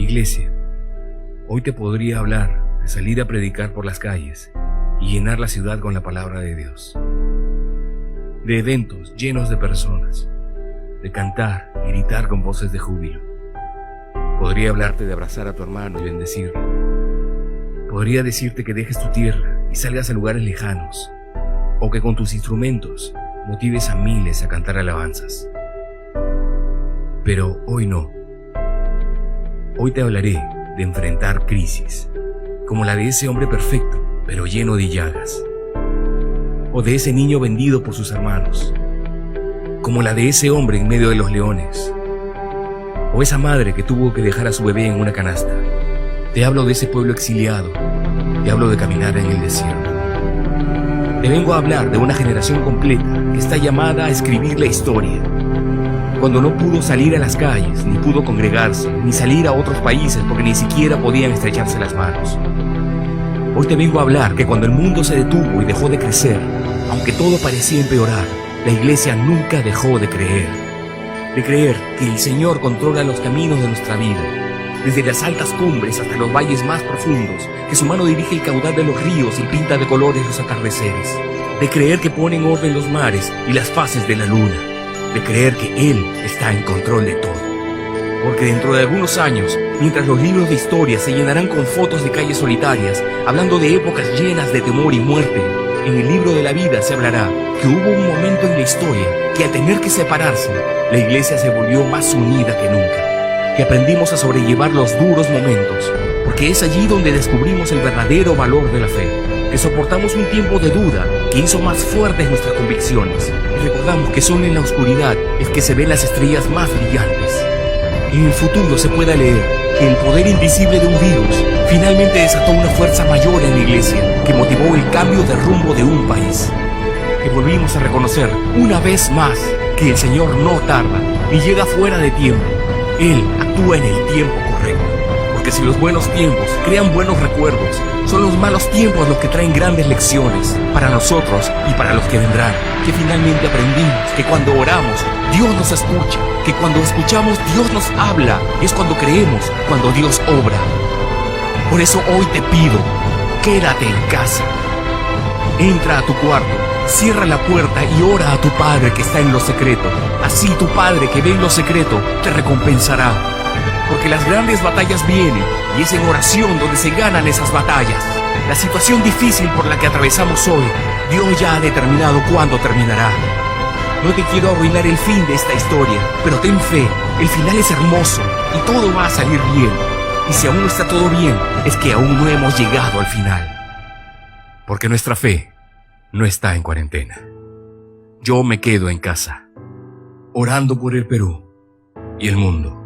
Iglesia, hoy te podría hablar de salir a predicar por las calles y llenar la ciudad con la palabra de Dios. De eventos llenos de personas, de cantar y gritar con voces de júbilo. Podría hablarte de abrazar a tu hermano y bendecirlo. Podría decirte que dejes tu tierra y salgas a lugares lejanos, o que con tus instrumentos motives a miles a cantar alabanzas. Pero hoy no. Hoy te hablaré de enfrentar crisis, como la de ese hombre perfecto, pero lleno de llagas. O de ese niño vendido por sus hermanos, como la de ese hombre en medio de los leones. O esa madre que tuvo que dejar a su bebé en una canasta. Te hablo de ese pueblo exiliado. Te hablo de caminar en el desierto. Te vengo a hablar de una generación completa que está llamada a escribir la historia. Cuando no pudo salir a las calles, ni pudo congregarse, ni salir a otros países porque ni siquiera podían estrecharse las manos. Hoy te vengo a hablar que cuando el mundo se detuvo y dejó de crecer, aunque todo parecía empeorar, la iglesia nunca dejó de creer. De creer que el Señor controla los caminos de nuestra vida, desde las altas cumbres hasta los valles más profundos, que su mano dirige el caudal de los ríos y pinta de colores los atardeceres. De creer que pone en orden los mares y las fases de la luna. De creer que Él está en control de todo. Porque dentro de algunos años, mientras los libros de historia se llenarán con fotos de calles solitarias, hablando de épocas llenas de temor y muerte, en el libro de la vida se hablará que hubo un momento en la historia que al tener que separarse, la iglesia se volvió más unida que nunca, que aprendimos a sobrellevar los duros momentos, porque es allí donde descubrimos el verdadero valor de la fe, que soportamos un tiempo de duda que hizo más fuertes nuestras convicciones, y recordamos que son en la oscuridad es que se ven las estrellas más brillantes. En el futuro se pueda leer que el poder invisible de un virus finalmente desató una fuerza mayor en la iglesia que motivó el cambio de rumbo de un país. Que volvimos a reconocer una vez más que el Señor no tarda ni llega fuera de tiempo. Él actúa en el tiempo correcto. Porque si los buenos tiempos crean buenos recuerdos, son los malos tiempos los que traen grandes lecciones para nosotros y para los que vendrán. Que finalmente aprendimos que cuando oramos, Dios nos escucha. Que cuando escuchamos, Dios nos habla. Y es cuando creemos, cuando Dios obra. Por eso hoy te pido, quédate en casa. Entra a tu cuarto, cierra la puerta y ora a tu Padre que está en lo secreto. Así tu Padre que ve en lo secreto te recompensará. Porque las grandes batallas vienen y es en oración donde se ganan esas batallas. La situación difícil por la que atravesamos hoy, Dios ya ha determinado cuándo terminará. No te quiero arruinar el fin de esta historia, pero ten fe, el final es hermoso y todo va a salir bien. Y si aún no está todo bien, es que aún no hemos llegado al final. Porque nuestra fe no está en cuarentena. Yo me quedo en casa, orando por el Perú y el mundo.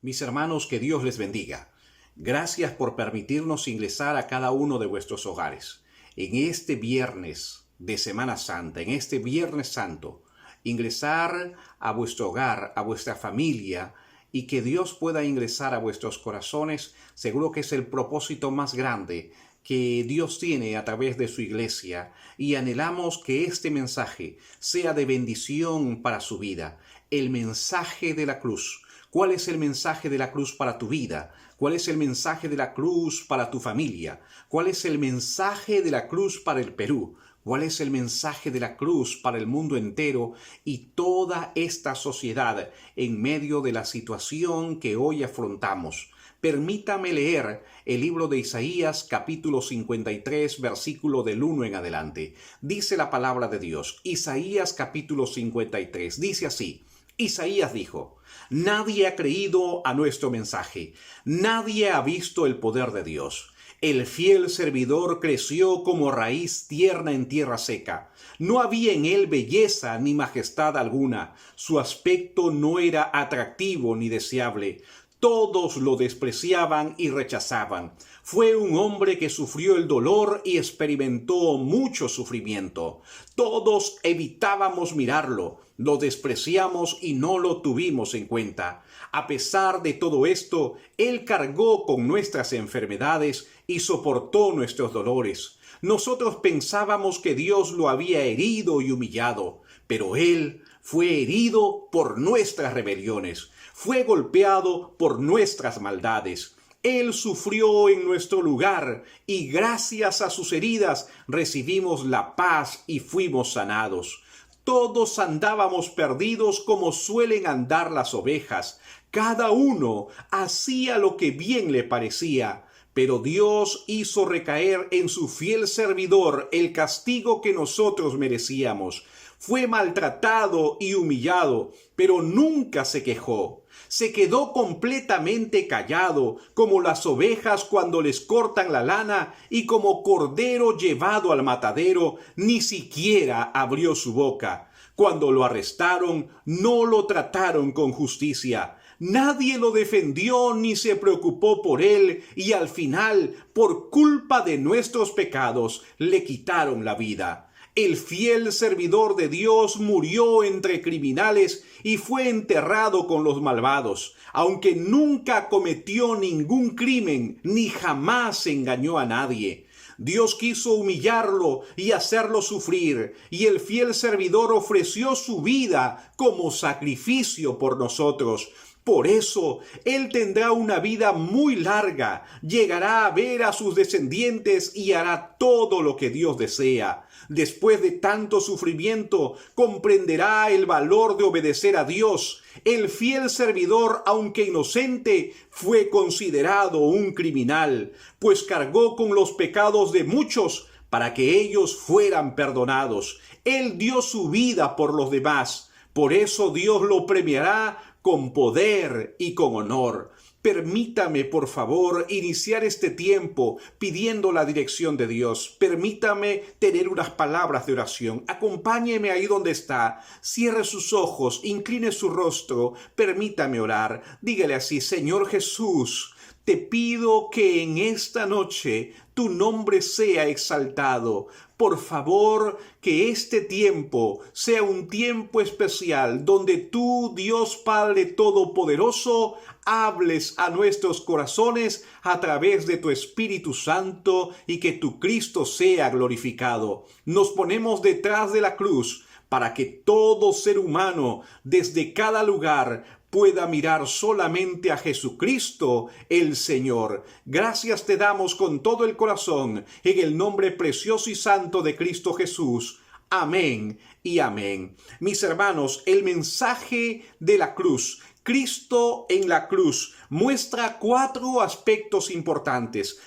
Mis hermanos, que Dios les bendiga. Gracias por permitirnos ingresar a cada uno de vuestros hogares. En este viernes de Semana Santa, en este Viernes Santo, ingresar a vuestro hogar, a vuestra familia, y que Dios pueda ingresar a vuestros corazones, seguro que es el propósito más grande que Dios tiene a través de su iglesia, y anhelamos que este mensaje sea de bendición para su vida. El mensaje de la cruz. ¿Cuál es el mensaje de la cruz para tu vida? ¿Cuál es el mensaje de la cruz para tu familia? ¿Cuál es el mensaje de la cruz para el Perú? ¿Cuál es el mensaje de la cruz para el mundo entero y toda esta sociedad en medio de la situación que hoy afrontamos? Permítame leer el libro de Isaías, capítulo 53, versículo del 1 en adelante. Dice la palabra de Dios. Isaías, capítulo 53. Dice así. Isaías dijo: nadie ha creído a nuestro mensaje, nadie ha visto el poder de Dios. El fiel servidor creció como raíz tierna en tierra seca. No había en él belleza ni majestad alguna. Su aspecto no era atractivo ni deseable. Todos lo despreciaban y rechazaban. Fue un hombre que sufrió el dolor y experimentó mucho sufrimiento. Todos evitábamos mirarlo, lo despreciamos y no lo tuvimos en cuenta. A pesar de todo esto, él cargó con nuestras enfermedades y soportó nuestros dolores. Nosotros pensábamos que Dios lo había herido y humillado, pero él fue herido por nuestras rebeliones, fue golpeado por nuestras maldades. Él sufrió en nuestro lugar y gracias a sus heridas recibimos la paz y fuimos sanados. Todos andábamos perdidos como suelen andar las ovejas. Cada uno hacía lo que bien le parecía. Pero Dios hizo recaer en su fiel servidor el castigo que nosotros merecíamos. Fue maltratado y humillado, pero nunca se quejó. Se quedó completamente callado, como las ovejas cuando les cortan la lana, y como cordero llevado al matadero, ni siquiera abrió su boca. Cuando lo arrestaron, no lo trataron con justicia. Nadie lo defendió ni se preocupó por él, y al final, por culpa de nuestros pecados, le quitaron la vida. El fiel servidor de Dios murió entre criminales y fue enterrado con los malvados, aunque nunca cometió ningún crimen ni jamás engañó a nadie. Dios quiso humillarlo y hacerlo sufrir, y el fiel servidor ofreció su vida como sacrificio por nosotros. Por eso, él tendrá una vida muy larga, llegará a ver a sus descendientes y hará todo lo que Dios desea. Después de tanto sufrimiento, comprenderá el valor de obedecer a Dios. El fiel servidor, aunque inocente, fue considerado un criminal, pues cargó con los pecados de muchos para que ellos fueran perdonados. Él dio su vida por los demás. Por eso Dios lo premiará con poder y con honor. Permítame, por favor, iniciar este tiempo pidiendo la dirección de Dios. Permítame tener unas palabras de oración. Acompáñeme ahí donde está. Cierre sus ojos, incline su rostro. Permítame orar. Dígale así: Señor Jesús, te pido que en esta noche tu nombre sea exaltado. Por favor, que este tiempo sea un tiempo especial donde tú, Dios Padre Todopoderoso, hables a nuestros corazones a través de tu Espíritu Santo y que tu Cristo sea glorificado. Nos ponemos detrás de la cruz para que todo ser humano, desde cada lugar, pueda mirar solamente a Jesucristo el Señor. Gracias te damos con todo el corazón, en el nombre precioso y santo de Cristo Jesús. Amén y amén. Mis hermanos, el mensaje de la cruz, Cristo en la cruz, muestra cuatro aspectos importantes.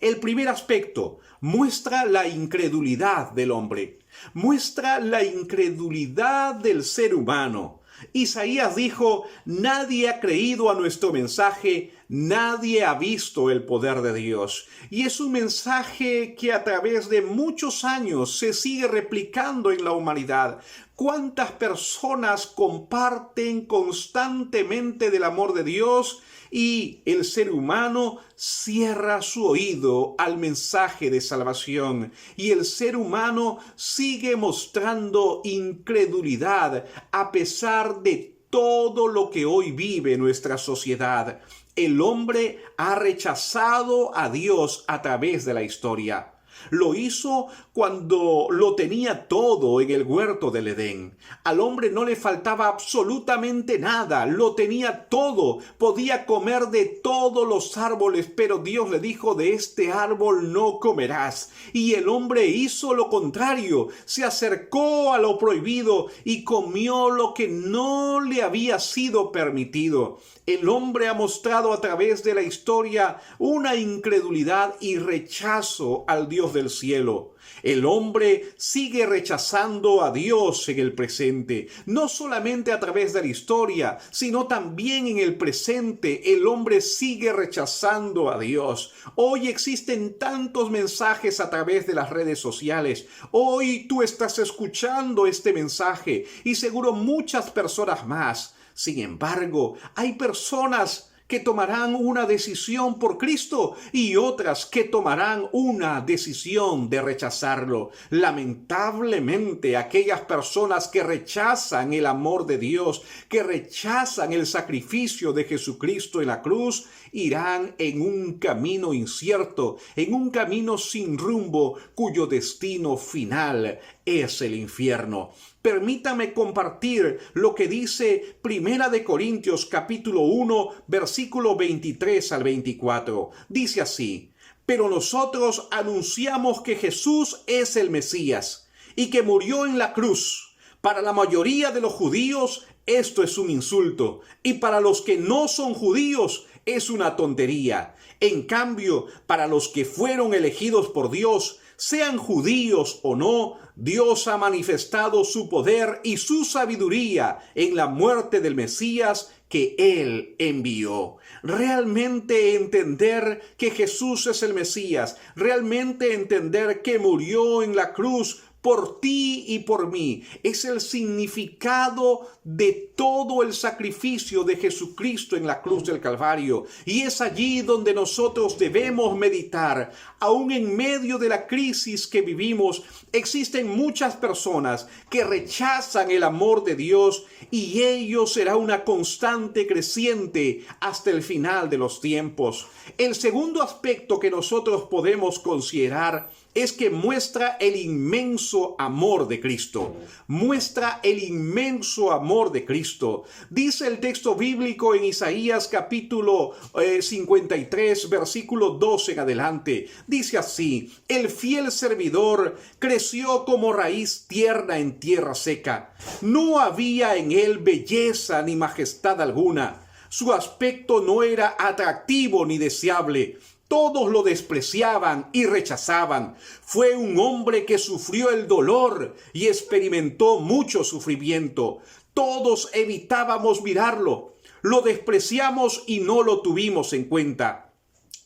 El primer aspecto muestra la incredulidad del hombre. Muestra la incredulidad del ser humano. Isaías dijo: nadie ha creído a nuestro mensaje, Nadie ha visto el poder de Dios. Y es un mensaje que a través de muchos años se sigue replicando en la humanidad. ¿Cuántas personas comparten constantemente del amor de Dios? Y el ser humano cierra su oído al mensaje de salvación. Y el ser humano sigue mostrando incredulidad a pesar de todo lo que hoy vive nuestra sociedad. El hombre ha rechazado a Dios a través de la historia. Lo hizo cuando lo tenía todo en el huerto del Edén. Al hombre no le faltaba absolutamente nada, lo tenía todo, podía comer de todos los árboles, pero Dios le dijo: de este árbol no comerás. Y el hombre hizo lo contrario, se acercó a lo prohibido y comió lo que no le había sido permitido. El hombre ha mostrado a través de la historia una incredulidad y rechazo al Dios del cielo. El hombre sigue rechazando a Dios en el presente, no solamente a través de la historia, sino también en el presente. El hombre sigue rechazando a Dios. Hoy existen tantos mensajes a través de las redes sociales. Hoy tú estás escuchando este mensaje y seguro muchas personas más. Sin embargo, hay personas que tomarán una decisión por Cristo y otras que tomarán una decisión de rechazarlo. Lamentablemente, aquellas personas que rechazan el amor de Dios, que rechazan el sacrificio de Jesucristo en la cruz, irán en un camino incierto, en un camino sin rumbo, cuyo destino final es el infierno. Permítame compartir lo que dice Primera de Corintios capítulo 1, versículo 23 al 24. Dice así: pero nosotros anunciamos que Jesús es el Mesías y que murió en la cruz. Para la mayoría de los judíos esto es un insulto, y para los que no son judíos es una tontería. En cambio, para los que fueron elegidos por Dios, sean judíos o no, Dios ha manifestado su poder y su sabiduría en la muerte del Mesías que Él envió. Realmente entender que Jesús es el Mesías, realmente entender que murió en la cruz por ti y por mí, es el significado de todo el sacrificio de Jesucristo en la cruz del Calvario. Y es allí donde nosotros debemos meditar. Aún en medio de la crisis que vivimos, existen muchas personas que rechazan el amor de Dios, y ello será una constante creciente hasta el final de los tiempos. El segundo aspecto que nosotros podemos considerar es que muestra el inmenso amor de Cristo. Muestra el inmenso amor de Cristo. Dice el texto bíblico en Isaías capítulo 53, versículo 12 en adelante. Dice así: el fiel servidor creció como raíz tierna en tierra seca. No había en él belleza ni majestad alguna. Su aspecto no era atractivo ni deseable. Todos lo despreciaban y rechazaban. Fue un hombre que sufrió el dolor y experimentó mucho sufrimiento. Todos evitábamos mirarlo. Lo despreciamos y no lo tuvimos en cuenta.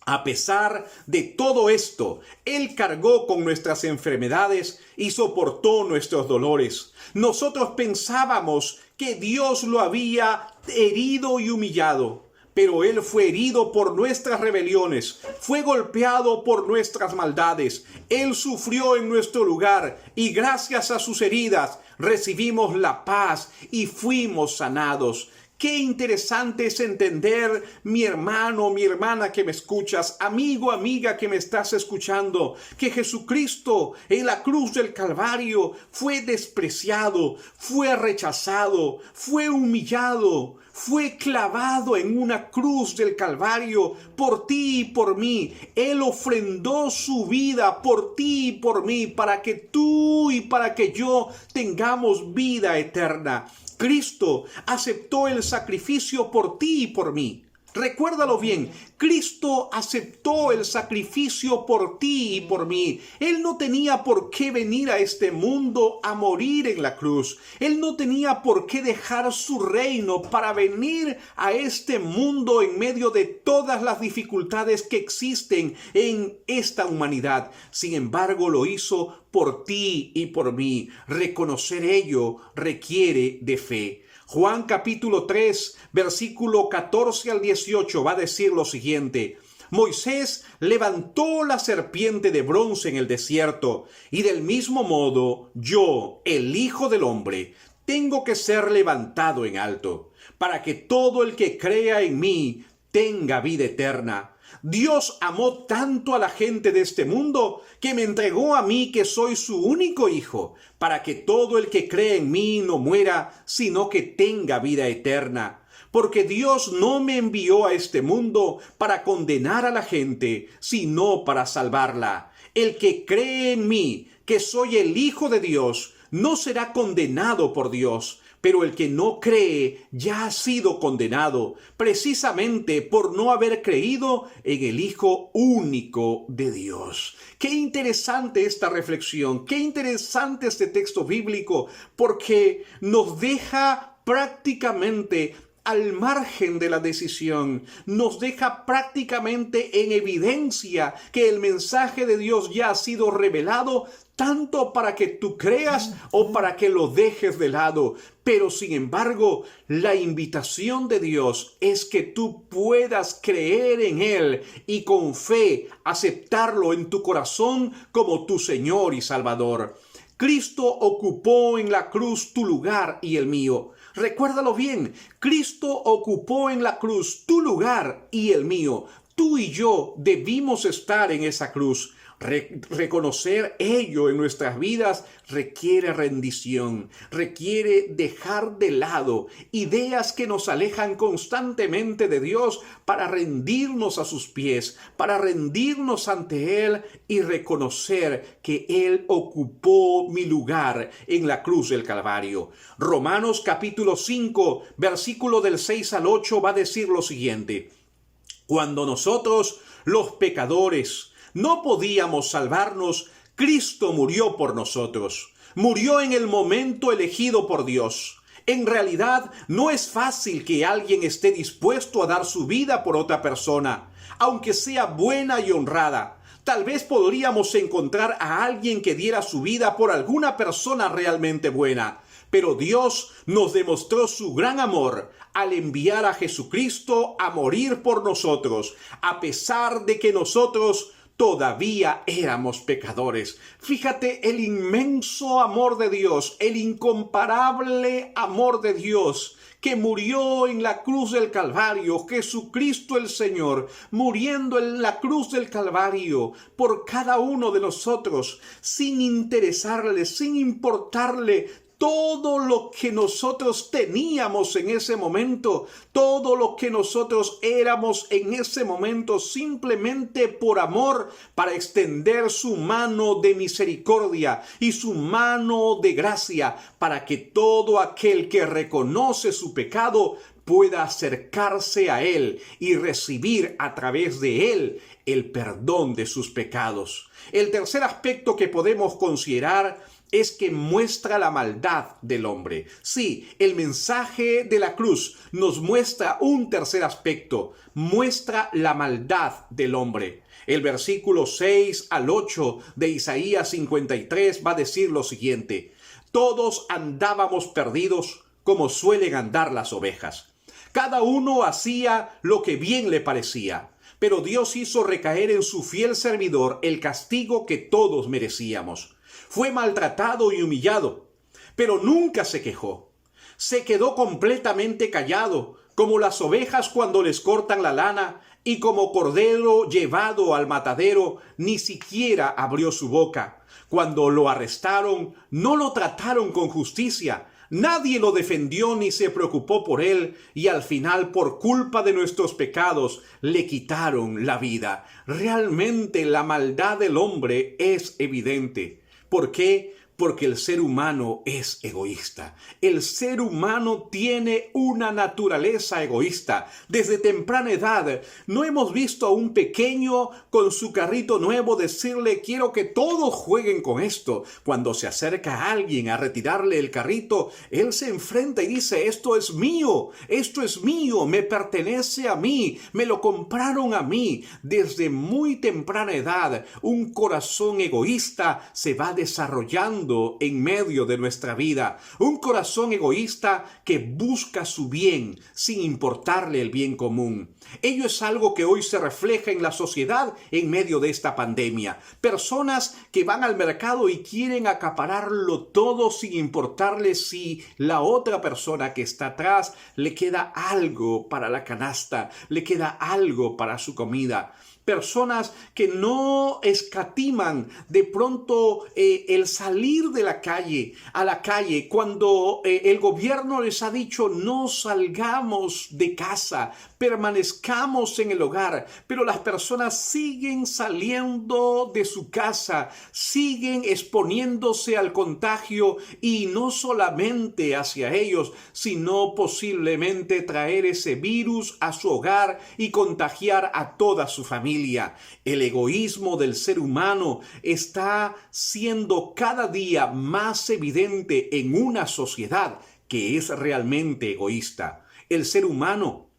A pesar de todo esto, Él cargó con nuestras enfermedades y soportó nuestros dolores. Nosotros pensábamos que Dios lo había herido y humillado. Pero Él fue herido por nuestras rebeliones, fue golpeado por nuestras maldades. Él sufrió en nuestro lugar y gracias a sus heridas recibimos la paz y fuimos sanados. Qué interesante es entender, mi hermano, mi hermana que me escuchas, amigo, amiga que me estás escuchando, que Jesucristo en la cruz del Calvario fue despreciado, fue rechazado, fue humillado, fue clavado en una cruz del Calvario por ti y por mí. Él ofrendó su vida por ti y por mí para que tú y para que yo tengamos vida eterna. Cristo aceptó el sacrificio por ti y por mí. Recuérdalo bien, Cristo aceptó el sacrificio por ti y por mí. Él no tenía por qué venir a este mundo a morir en la cruz. Él no tenía por qué dejar su reino para venir a este mundo en medio de todas las dificultades que existen en esta humanidad. Sin embargo, lo hizo por ti y por mí. Reconocer ello requiere de fe. Juan capítulo 3, versículo 14 al 18 va a decir lo siguiente: Moisés levantó la serpiente de bronce en el desierto, y del mismo modo yo, el Hijo del Hombre, tengo que ser levantado en alto, para que todo el que crea en mí tenga vida eterna. Dios amó tanto a la gente de este mundo que me entregó a mí, que soy su único hijo, para que todo el que cree en mí no muera, sino que tenga vida eterna. Porque Dios no me envió a este mundo para condenar a la gente, sino para salvarla. El que cree en mí, que soy el Hijo de Dios, no será condenado por Dios. Pero el que no cree ya ha sido condenado, precisamente por no haber creído en el Hijo único de Dios. Qué interesante esta reflexión, qué interesante este texto bíblico, porque nos deja prácticamente al margen de la decisión, nos deja prácticamente en evidencia que el mensaje de Dios ya ha sido revelado, tanto para que tú creas o para que lo dejes de lado. Pero sin embargo, la invitación de Dios es que tú puedas creer en Él y con fe aceptarlo en tu corazón como tu Señor y Salvador. Cristo ocupó en la cruz tu lugar y el mío. Recuérdalo bien, Cristo ocupó en la cruz tu lugar y el mío. Tú y yo debimos estar en esa cruz. Reconocer ello en nuestras vidas requiere rendición, requiere dejar de lado ideas que nos alejan constantemente de Dios para rendirnos a sus pies, para rendirnos ante Él y reconocer que Él ocupó mi lugar en la cruz del Calvario. Romanos capítulo 5, versículo del 6 al 8 va a decir lo siguiente: Cuando nosotros, los pecadores, no podíamos salvarnos, Cristo murió por nosotros. Murió en el momento elegido por Dios. En realidad, no es fácil que alguien esté dispuesto a dar su vida por otra persona, aunque sea buena y honrada. Tal vez podríamos encontrar a alguien que diera su vida por alguna persona realmente buena. Pero Dios nos demostró su gran amor al enviar a Jesucristo a morir por nosotros, a pesar de que nosotros todavía éramos pecadores. Fíjate el inmenso amor de Dios, el incomparable amor de Dios, que murió en la cruz del Calvario. Jesucristo el Señor, muriendo en la cruz del Calvario por cada uno de nosotros, sin interesarle, sin importarle todo lo que nosotros teníamos en ese momento, todo lo que nosotros éramos en ese momento, simplemente por amor, para extender su mano de misericordia y su mano de gracia, para que todo aquel que reconoce su pecado pueda acercarse a Él y recibir a través de Él el perdón de sus pecados. El tercer aspecto que podemos considerar es que muestra la maldad del hombre. Sí, el mensaje de la cruz nos muestra un tercer aspecto, muestra la maldad del hombre. El versículo 6 al 8 de Isaías 53 va a decir lo siguiente: Todos andábamos perdidos como suelen andar las ovejas. Cada uno hacía lo que bien le parecía, pero Dios hizo recaer en su fiel servidor el castigo que todos merecíamos. Fue maltratado y humillado, pero nunca se quejó. Se quedó completamente callado, como las ovejas cuando les cortan la lana, y como cordero llevado al matadero, ni siquiera abrió su boca. Cuando lo arrestaron, no lo trataron con justicia. Nadie lo defendió ni se preocupó por él, y al final, por culpa de nuestros pecados, le quitaron la vida. Realmente la maldad del hombre es evidente. ¿Por qué? porque el ser humano es egoísta. El ser humano tiene una naturaleza egoísta. Desde temprana edad no hemos visto a un pequeño con su carrito nuevo decirle: quiero que todos jueguen con esto. Cuando se acerca a alguien a retirarle el carrito, él se enfrenta y dice: esto es mío, me pertenece a mí, me lo compraron a mí. Desde muy temprana edad, un corazón egoísta se va desarrollando en medio de nuestra vida. Un corazón egoísta que busca su bien sin importarle el bien común. Ello es algo que hoy se refleja en la sociedad en medio de esta pandemia. Personas que van al mercado y quieren acapararlo todo sin importarle si la otra persona que está atrás le queda algo para la canasta, le queda algo para su comida. Personas que no escatiman de pronto el salir de la calle, a la calle, cuando el gobierno les ha dicho: no salgamos de casa, permanezcamos en el hogar, pero las personas siguen saliendo de su casa, siguen exponiéndose al contagio, y no solamente hacia ellos, sino posiblemente traer ese virus a su hogar y contagiar a toda su familia. El egoísmo del ser humano está siendo cada día más evidente en una sociedad que es realmente egoísta. El ser humano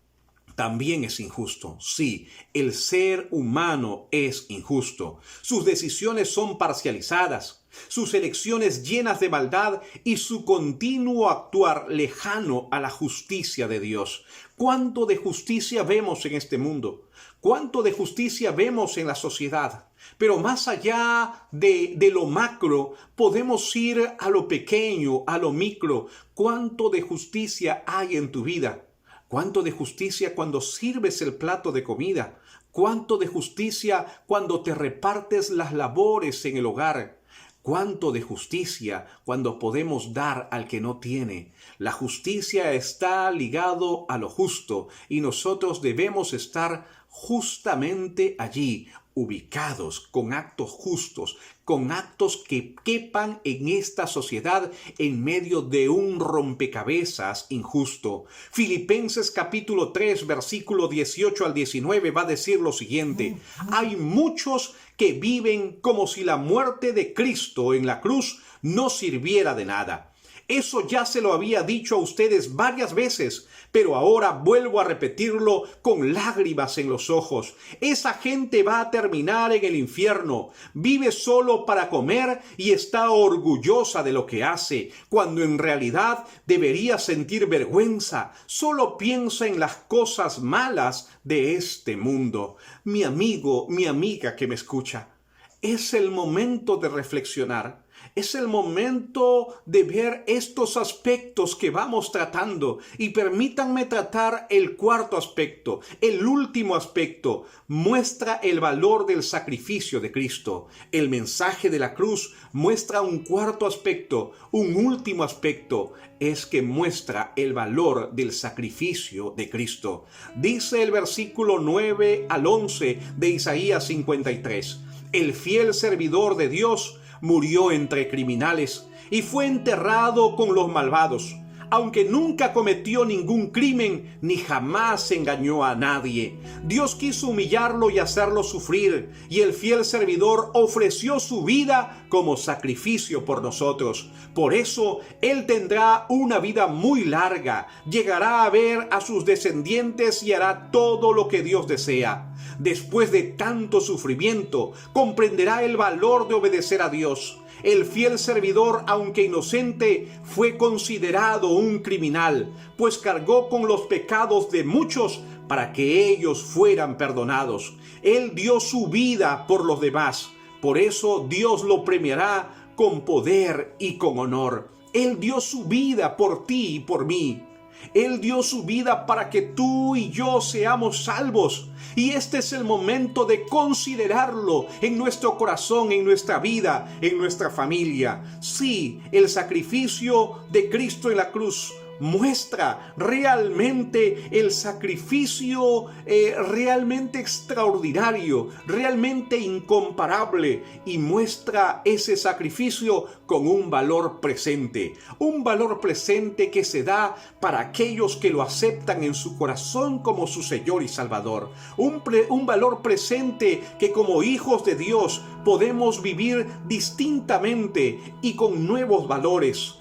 también es injusto. Sí, el ser humano es injusto. Sus decisiones son parcializadas, sus elecciones llenas de maldad y su continuo actuar lejano a la justicia de Dios. ¿Cuánto de justicia vemos en este mundo? ¿Cuánto de justicia vemos en la sociedad? Pero más allá de lo macro, podemos ir a lo pequeño, a lo micro. ¿Cuánto de justicia hay en tu vida? ¿Cuánto de justicia cuando sirves el plato de comida? ¿Cuánto de justicia cuando te repartes las labores en el hogar? ¿Cuánto de justicia cuando podemos dar al que no tiene? La justicia está ligado a lo justo y nosotros debemos estar justamente allí, ubicados con actos justos, con actos que quepan en esta sociedad en medio de un rompecabezas injusto. Filipenses capítulo 3, versículo 18 al 19 va a decir lo siguiente: hay muchos que viven como si la muerte de Cristo en la cruz no sirviera de nada. Eso ya se lo había dicho a ustedes varias veces, pero ahora vuelvo a repetirlo con lágrimas en los ojos. Esa gente va a terminar en el infierno. Vive solo para comer y está orgullosa de lo que hace, cuando en realidad debería sentir vergüenza. Solo piensa en las cosas malas de este mundo. Mi amigo, mi amiga que me escucha, es el momento de reflexionar. Es el momento de ver estos aspectos que vamos tratando, y permítanme tratar el cuarto aspecto, el último aspecto. Muestra el valor del sacrificio de Cristo. El mensaje de la cruz muestra un cuarto aspecto, un último aspecto, es que muestra el valor del sacrificio de Cristo. Dice el versículo 9 al 11 de Isaías 53, el fiel servidor de Dios murió entre criminales y fue enterrado con los malvados, aunque nunca cometió ningún crimen ni jamás engañó a nadie. Dios quiso humillarlo y hacerlo sufrir, y el fiel servidor ofreció su vida como sacrificio por nosotros. Por eso Él tendrá una vida muy larga, llegará a ver a sus descendientes y hará todo lo que Dios desea. Después de tanto sufrimiento, comprenderá el valor de obedecer a Dios. El fiel servidor, aunque inocente, fue considerado un criminal, pues cargó con los pecados de muchos para que ellos fueran perdonados. Él dio su vida por los demás. Por eso Dios lo premiará con poder y con honor. Él dio su vida por ti y por mí. Él dio su vida para que tú y yo seamos salvos. Y este es el momento de considerarlo en nuestro corazón, en nuestra vida, en nuestra familia. Sí, el sacrificio de Cristo en la cruz muestra realmente el sacrificio realmente extraordinario, realmente incomparable, y muestra ese sacrificio con un valor presente que se da para aquellos que lo aceptan en su corazón como su Señor y Salvador, un valor presente que como hijos de Dios podemos vivir distintamente y con nuevos valores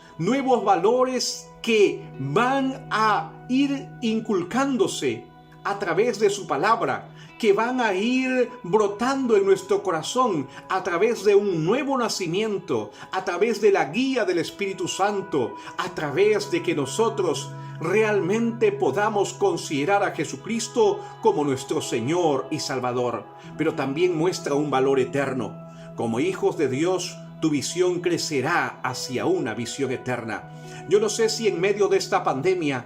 que van a ir inculcándose a través de su palabra, que van a ir brotando en nuestro corazón a través de un nuevo nacimiento, a través de la guía del Espíritu Santo, a través de que nosotros realmente podamos considerar a Jesucristo como nuestro Señor y Salvador. Pero también muestra un valor eterno. Como hijos de Dios, tu visión crecerá hacia una visión eterna. Yo no sé si en medio de esta pandemia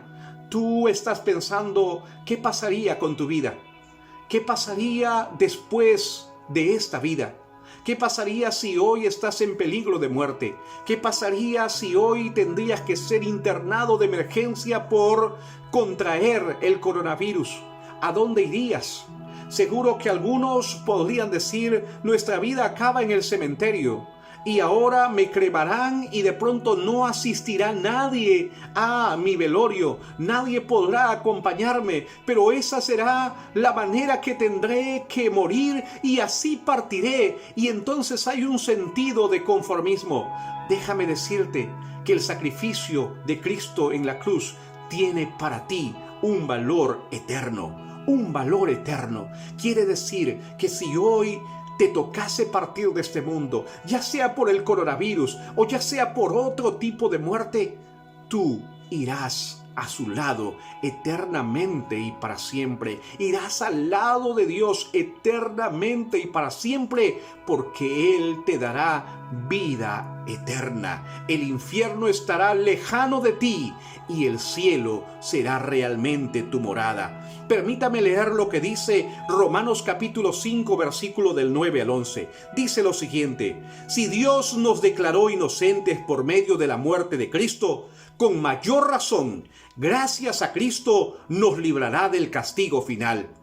tú estás pensando qué pasaría con tu vida. ¿Qué pasaría después de esta vida? ¿Qué pasaría si hoy estás en peligro de muerte? ¿Qué pasaría si hoy tendrías que ser internado de emergencia por contraer el coronavirus? ¿A dónde irías? Seguro que algunos podrían decir, nuestra vida acaba en el cementerio y ahora me cremarán y de pronto no asistirá nadie a mi velorio, nadie podrá acompañarme, pero esa será la manera que tendré que morir y así partiré. Y entonces hay un sentido de conformismo. Déjame decirte que el sacrificio de Cristo en la cruz tiene para ti un valor eterno, un valor eterno. Quiere decir que si hoy te tocase partir de este mundo, ya sea por el coronavirus o ya sea por otro tipo de muerte, tú irás a su lado eternamente y para siempre. Irás al lado de Dios eternamente y para siempre, porque Él te dará vida eterna. El infierno estará lejano de ti y el cielo será realmente tu morada. Permítame leer lo que dice Romanos capítulo 5, versículo del 9 al 11. Dice lo siguiente: si Dios nos declaró inocentes por medio de la muerte de Cristo, con mayor razón, gracias a Cristo, nos librará del castigo final.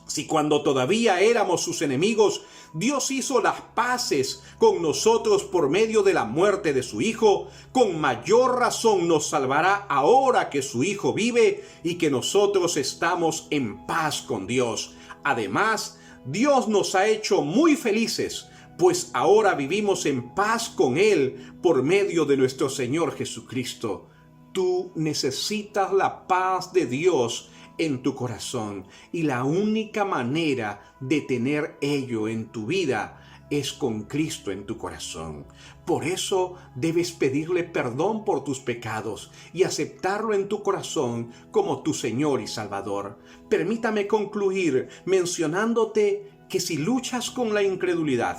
Si cuando todavía éramos sus enemigos, Dios hizo las paces con nosotros por medio de la muerte de su Hijo, con mayor razón nos salvará ahora que su Hijo vive y que nosotros estamos en paz con Dios. Además, Dios nos ha hecho muy felices, pues ahora vivimos en paz con Él por medio de nuestro Señor Jesucristo. Tú necesitas la paz de Dios en tu corazón y la única manera de tener ello en tu vida es con Cristo en tu corazón. Por eso debes pedirle perdón por tus pecados y aceptarlo en tu corazón como tu Señor y Salvador. Permítame concluir mencionándote que si luchas con la incredulidad,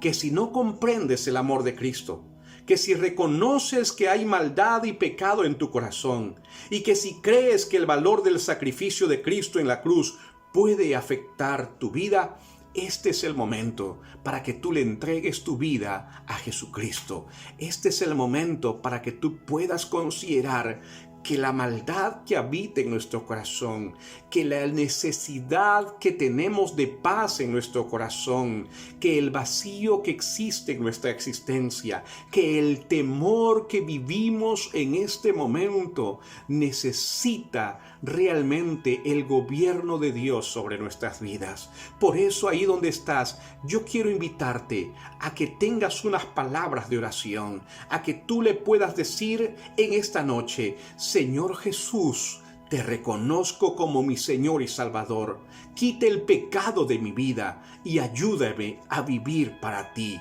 que si no comprendes el amor de Cristo, que si reconoces que hay maldad y pecado en tu corazón, y que si crees que el valor del sacrificio de Cristo en la cruz puede afectar tu vida, este es el momento para que tú le entregues tu vida a Jesucristo. Este es el momento para que tú puedas considerar que la maldad que habita en nuestro corazón, que la necesidad que tenemos de paz en nuestro corazón, que el vacío que existe en nuestra existencia, que el temor que vivimos en este momento necesita realmente el gobierno de Dios sobre nuestras vidas. Por eso ahí donde estás, yo quiero invitarte a que tengas unas palabras de oración, a que tú le puedas decir en esta noche: Señor Jesús, te reconozco como mi Señor y Salvador. Quita el pecado de mi vida y ayúdame a vivir para ti.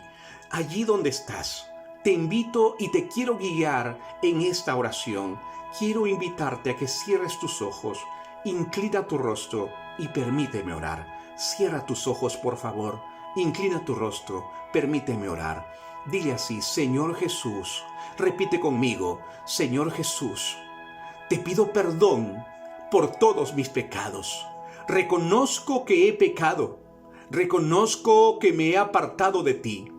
Allí donde estás, te invito y te quiero guiar en esta oración. Quiero invitarte a que cierres tus ojos, inclina tu rostro y permíteme orar. Cierra tus ojos, por favor. Inclina tu rostro, permíteme orar. Dile así: Señor Jesús. Repite conmigo: Señor Jesús, te pido perdón por todos mis pecados. Reconozco que he pecado. Reconozco que me he apartado de ti.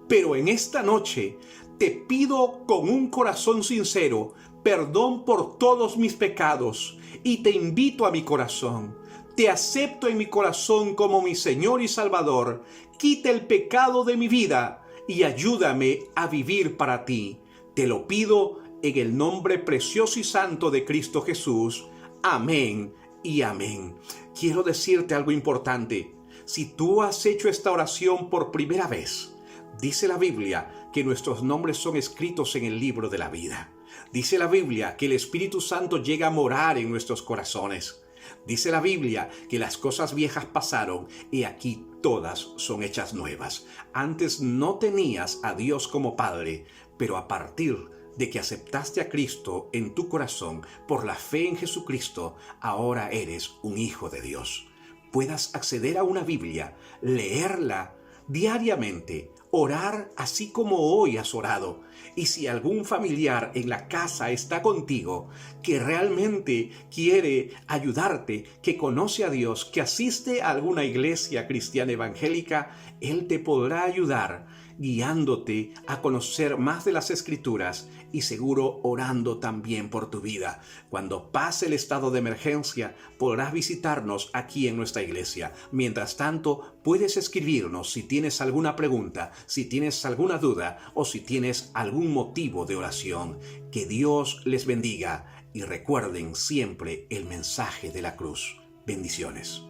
Pero en esta noche te pido con un corazón sincero, perdón por todos mis pecados y te invito a mi corazón. Te acepto en mi corazón como mi Señor y Salvador. Quita el pecado de mi vida y ayúdame a vivir para ti. Te lo pido en el nombre precioso y santo de Cristo Jesús. Amén y amén. Quiero decirte algo importante. Si tú has hecho esta oración por primera vez, dice la Biblia que nuestros nombres son escritos en el libro de la vida. Dice la Biblia que el Espíritu Santo llega a morar en nuestros corazones. Dice la Biblia que las cosas viejas pasaron y aquí todas son hechas nuevas. Antes no tenías a Dios como Padre, pero a partir de que aceptaste a Cristo en tu corazón por la fe en Jesucristo, ahora eres un hijo de Dios. Puedas acceder a una Biblia, leerla diariamente, orar así como hoy has orado. Y si algún familiar en la casa está contigo, que realmente quiere ayudarte, que conoce a Dios, que asiste a alguna iglesia cristiana evangélica, Él te podrá ayudar guiándote a conocer más de las Escrituras y seguro orando también por tu vida. Cuando pase el estado de emergencia, podrás visitarnos aquí en nuestra iglesia. Mientras tanto, puedes escribirnos si tienes alguna pregunta, si tienes alguna duda o si tienes algún motivo de oración. Que Dios les bendiga y recuerden siempre el mensaje de la cruz. Bendiciones.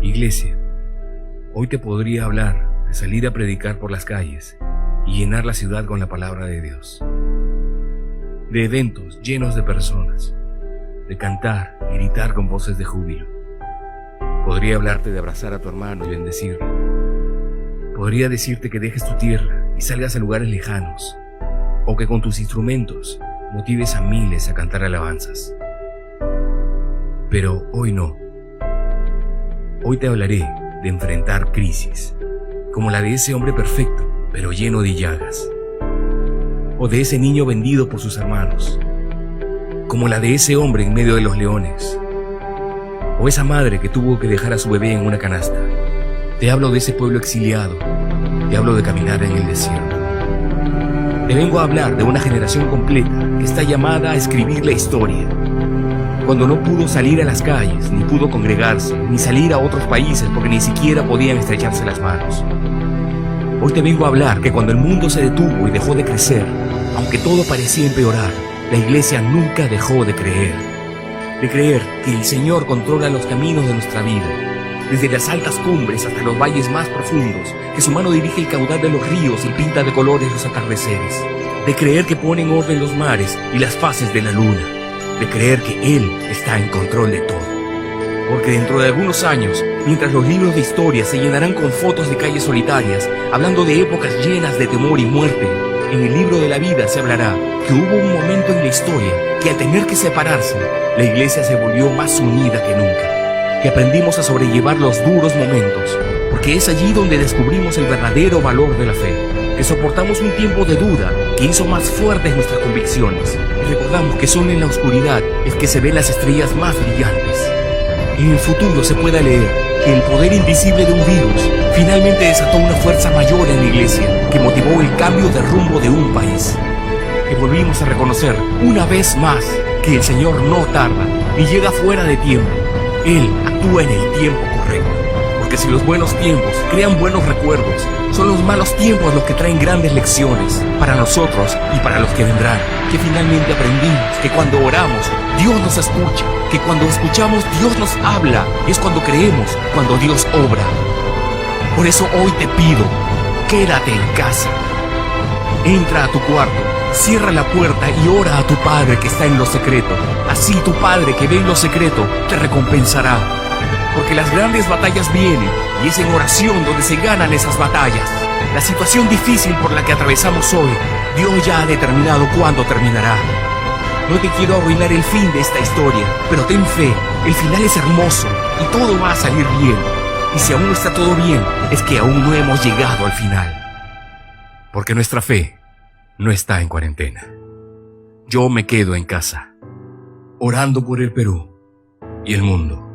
Iglesia, hoy te podría hablar de salir a predicar por las calles y llenar la ciudad con la palabra de Dios, de eventos llenos de personas, de cantar y gritar con voces de júbilo. Podría hablarte de abrazar a tu hermano y bendecirlo. Podría decirte que dejes tu tierra y salgas a lugares lejanos, o que con tus instrumentos motives a miles a cantar alabanzas. Pero hoy no. Hoy te hablaré de enfrentar crisis, como la de ese hombre perfecto, pero lleno de llagas, o de ese niño vendido por sus hermanos, como la de ese hombre en medio de los leones, o esa madre que tuvo que dejar a su bebé en una canasta. Te hablo de ese pueblo exiliado, te hablo de caminar en el desierto. Te vengo a hablar de una generación completa que está llamada a escribir la historia. Cuando no pudo salir a las calles, ni pudo congregarse, ni salir a otros países porque ni siquiera podían estrecharse las manos. Hoy te vengo a hablar que cuando el mundo se detuvo y dejó de crecer, aunque todo parecía empeorar, la iglesia nunca dejó de creer que el Señor controla los caminos de nuestra vida, desde las altas cumbres hasta los valles más profundos, que su mano dirige el caudal de los ríos y pinta de colores los atardeceres, de creer que pone en orden los mares y las fases de la luna, de creer que Él está en control de todo. Porque dentro de algunos años, mientras los libros de historia se llenarán con fotos de calles solitarias, hablando de épocas llenas de temor y muerte, en el libro de la vida se hablará que hubo un momento en la historia que al tener que separarse, la iglesia se volvió más unida que nunca, que aprendimos a sobrellevar los duros momentos, porque es allí donde descubrimos el verdadero valor de la fe, que soportamos un tiempo de duda que hizo más fuertes nuestras convicciones, y recordamos que son en la oscuridad es que se ven las estrellas más brillantes. En el futuro se pueda leer que el poder invisible de un virus finalmente desató una fuerza mayor en la iglesia que motivó el cambio de rumbo de un país. Que volvimos a reconocer una vez más que el Señor no tarda ni llega fuera de tiempo. Él actúa en el tiempo correcto. Porque si los buenos tiempos crean buenos recuerdos, son los malos tiempos los que traen grandes lecciones para nosotros y para los que vendrán. Que finalmente aprendimos que cuando oramos, Dios nos escucha. Que cuando escuchamos, Dios nos habla. Es cuando creemos, cuando Dios obra. Por eso hoy te pido, quédate en casa. Entra a tu cuarto, cierra la puerta y ora a tu Padre que está en lo secreto. Así tu Padre que ve en lo secreto te recompensará. Porque las grandes batallas vienen y es en oración donde se ganan esas batallas. La situación difícil por la que atravesamos hoy Dios ya ha determinado cuándo terminará. No te quiero arruinar el fin de esta historia, pero ten fe, el final es hermoso y todo va a salir bien. Y si aún no está todo bien, es que aún no hemos llegado al final. Porque nuestra fe no está en cuarentena. Yo me quedo en casa, orando por el Perú y el mundo.